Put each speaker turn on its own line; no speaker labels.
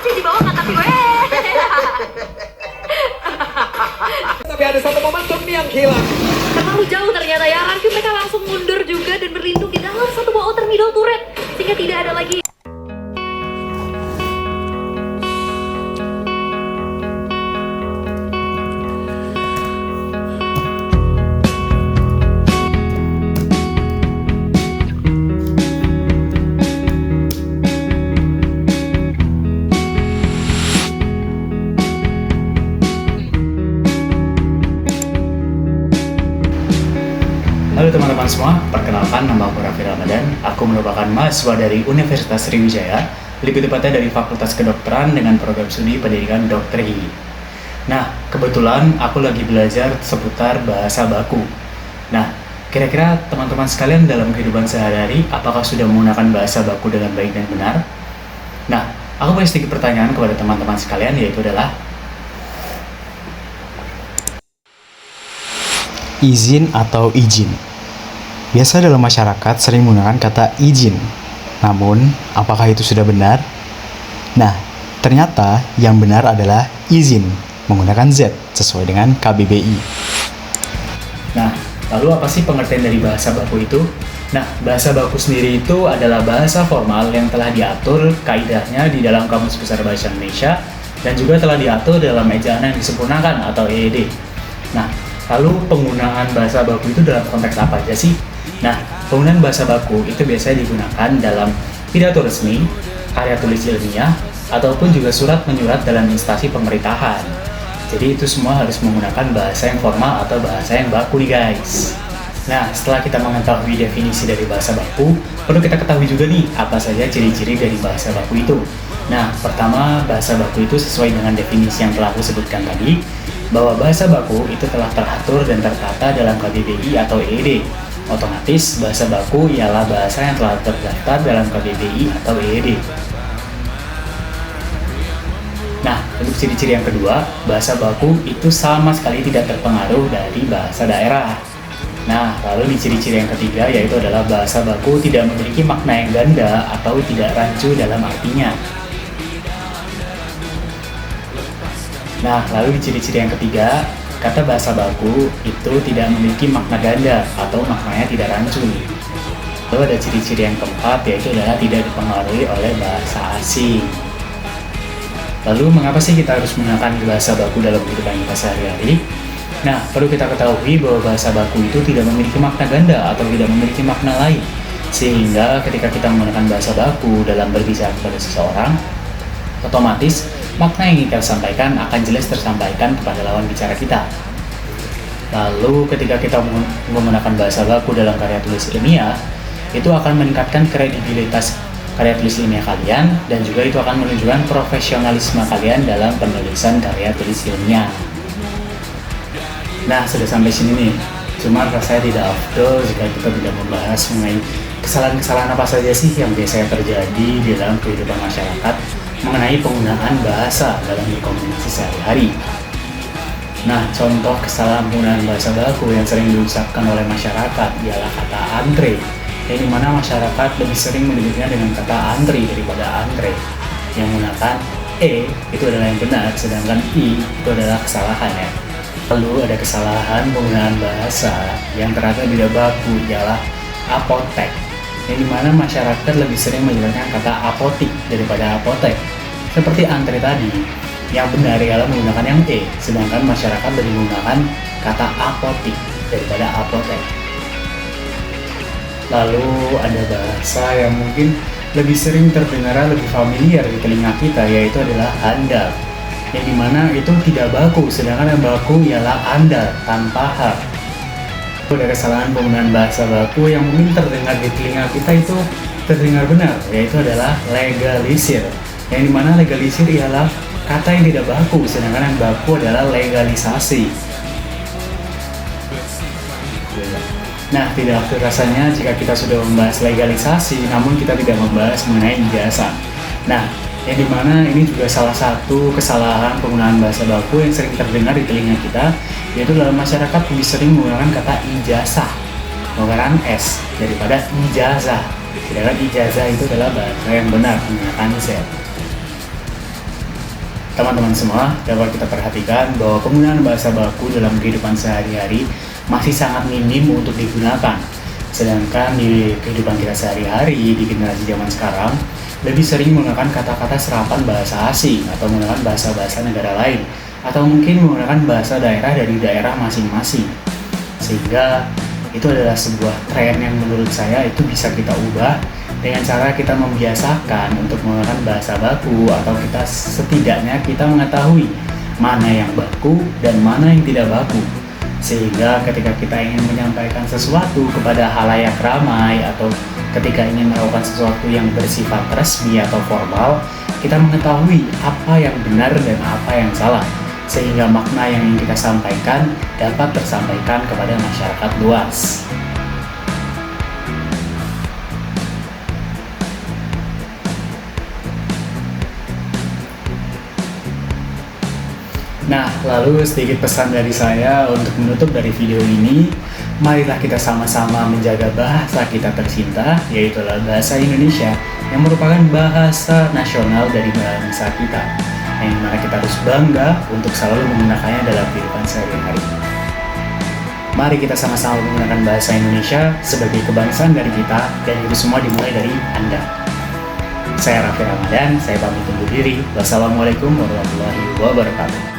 masih di bawah kata gue.
Tapi ada satu momentum nih yang hilang.
Terlalu jauh ternyata ya. Rankin mereka langsung mundur juga dan berlindung di dalam satu buah outer middle turret sehingga tidak ada lagi.
Halo teman-teman semua, perkenalkan nama aku Raffi Ramadan. Aku merupakan mahasiswa dari Universitas Sriwijaya, lebih tepatnya dari Fakultas Kedokteran dengan program studi pendidikan dokter gigi. Nah, kebetulan aku lagi belajar seputar bahasa baku. Nah, kira-kira teman-teman sekalian dalam kehidupan sehari-hari, apakah sudah menggunakan bahasa baku dengan baik dan benar? Nah, aku punya sedikit pertanyaan kepada teman-teman sekalian, yaitu adalah izin atau izin. Biasa dalam masyarakat sering menggunakan kata izin. Namun, apakah itu sudah benar? Nah, ternyata yang benar adalah izin menggunakan Z sesuai dengan KBBI. Nah, lalu apa sih pengertian dari bahasa baku itu? Nah, bahasa baku sendiri itu adalah bahasa formal yang telah diatur kaidahnya di dalam Kamus Besar Bahasa Indonesia dan juga telah diatur dalam ejaan yang disempurnakan atau EED. Nah, lalu penggunaan bahasa baku itu dalam konteks apa aja sih? Nah, penggunaan bahasa baku itu biasanya digunakan dalam pidato resmi, karya tulis ilmiah, ataupun juga surat menyurat dalam instansi pemerintahan. Jadi itu semua harus menggunakan bahasa yang formal atau bahasa yang baku nih guys. Nah, setelah kita mengetahui definisi dari bahasa baku, perlu kita ketahui juga nih apa saja ciri-ciri dari bahasa baku itu. Nah, pertama, bahasa baku itu sesuai dengan definisi yang telah aku sebutkan tadi, bahwa bahasa baku itu telah teratur dan tertata dalam KBBI atau EED. Otomatis, bahasa baku ialah bahasa yang telah terdaftar dalam KBBI atau EED. Nah, untuk ciri-ciri yang kedua, bahasa baku itu sama sekali tidak terpengaruh dari bahasa daerah. Nah, lalu di ciri-ciri yang ketiga yaitu adalah bahasa baku tidak memiliki makna yang ganda atau tidak rancu dalam artinya. Nah, lalu di ciri-ciri yang ketiga, kata bahasa baku itu tidak memiliki makna ganda atau maknanya tidak rancu. Lalu ada ciri-ciri yang keempat yaitu adalah tidak dipengaruhi oleh bahasa asing. Lalu mengapa sih kita harus menggunakan bahasa baku dalam kehidupan kita sehari-hari? Nah, perlu kita ketahui bahwa bahasa baku itu tidak memiliki makna ganda atau tidak memiliki makna lain. Sehingga ketika kita menggunakan bahasa baku dalam berbicara kepada seseorang, otomatis makna yang ingin kita sampaikan akan jelas tersampaikan kepada lawan bicara kita. Lalu ketika kita menggunakan bahasa baku dalam karya tulis ilmiah, itu akan meningkatkan kredibilitas karya tulis ilmiah kalian dan juga itu akan menunjukkan profesionalisme kalian dalam penulisan karya tulis ilmiah. Nah, sudah sampai sini nih. Cuma rasanya tidak afdol jika kita tidak membahas mengenai kesalahan-kesalahan apa saja sih yang biasanya terjadi di dalam kehidupan masyarakat mengenai penggunaan bahasa dalam berkomunikasi sehari-hari. Nah, contoh kesalahan penggunaan bahasa baku yang sering diucapkan oleh masyarakat ialah kata antre, yang dimana masyarakat lebih sering menyebutnya dengan kata antri daripada antre. Yang menggunakan E itu adalah yang benar, sedangkan I itu adalah kesalahan ya. Lalu ada kesalahan penggunaan bahasa yang ternyata tidak baku ialah apotek, yang dimana masyarakat lebih sering menyebutkan kata apotik daripada apotek. Seperti antre tadi, yang benar ialah menggunakan yang E, sedangkan masyarakat lebih menggunakan kata apotik daripada apotek. Lalu ada bahasa yang mungkin lebih sering terdengar, lebih familiar di telinga kita, yaitu adalah handal, yang dimana itu tidak baku, sedangkan yang baku ialah andal tanpa H. Ada kesalahan penggunaan bahasa baku yang mungkin terdengar di telinga kita itu terdengar benar, yaitu adalah legalisir, yang dimana legalisir ialah kata yang tidak baku, sedangkan yang baku adalah legalisasi. Nah, tidak afdol rasanya jika kita sudah membahas legalisasi, namun kita tidak membahas mengenai ijazah. Nah, yang dimana ini juga salah satu kesalahan penggunaan bahasa baku yang sering terdengar di telinga kita, yaitu dalam masyarakat lebih sering menggunakan kata ijazah, menggunakan S daripada ijazah. Sedangkan ijazah itu adalah bahasa yang benar menggunakan Z. teman-teman semua, dapat kita perhatikan bahwa penggunaan bahasa baku dalam kehidupan sehari-hari masih sangat minim untuk digunakan. Sedangkan di kehidupan kita sehari-hari, di generasi zaman sekarang, lebih sering menggunakan kata-kata serapan bahasa asing atau menggunakan bahasa-bahasa negara lain, atau mungkin menggunakan bahasa daerah dari daerah masing-masing. Sehingga itu adalah sebuah tren yang menurut saya itu bisa kita ubah dengan cara kita membiasakan untuk menggunakan bahasa baku, atau kita setidaknya kita mengetahui mana yang baku dan mana yang tidak baku. Sehingga ketika kita ingin menyampaikan sesuatu kepada halayak ramai, atau ketika ingin melakukan sesuatu yang bersifat resmi atau formal, kita mengetahui apa yang benar dan apa yang salah, sehingga makna yang ingin kita sampaikan dapat tersampaikan kepada masyarakat luas. Nah, lalu sedikit pesan dari saya untuk menutup dari video ini. Marilah kita sama-sama menjaga bahasa kita tercinta, yaitu bahasa Indonesia, yang merupakan bahasa nasional dari bangsa kita, yang dimana kita harus bangga untuk selalu menggunakannya dalam kehidupan sehari-hari. Mari kita sama-sama menggunakan bahasa Indonesia sebagai kebangsaan dari kita, dan itu semua dimulai dari Anda. Saya Raffi Ramadan, saya pamit undur diri. Wassalamualaikum warahmatullahi wabarakatuh.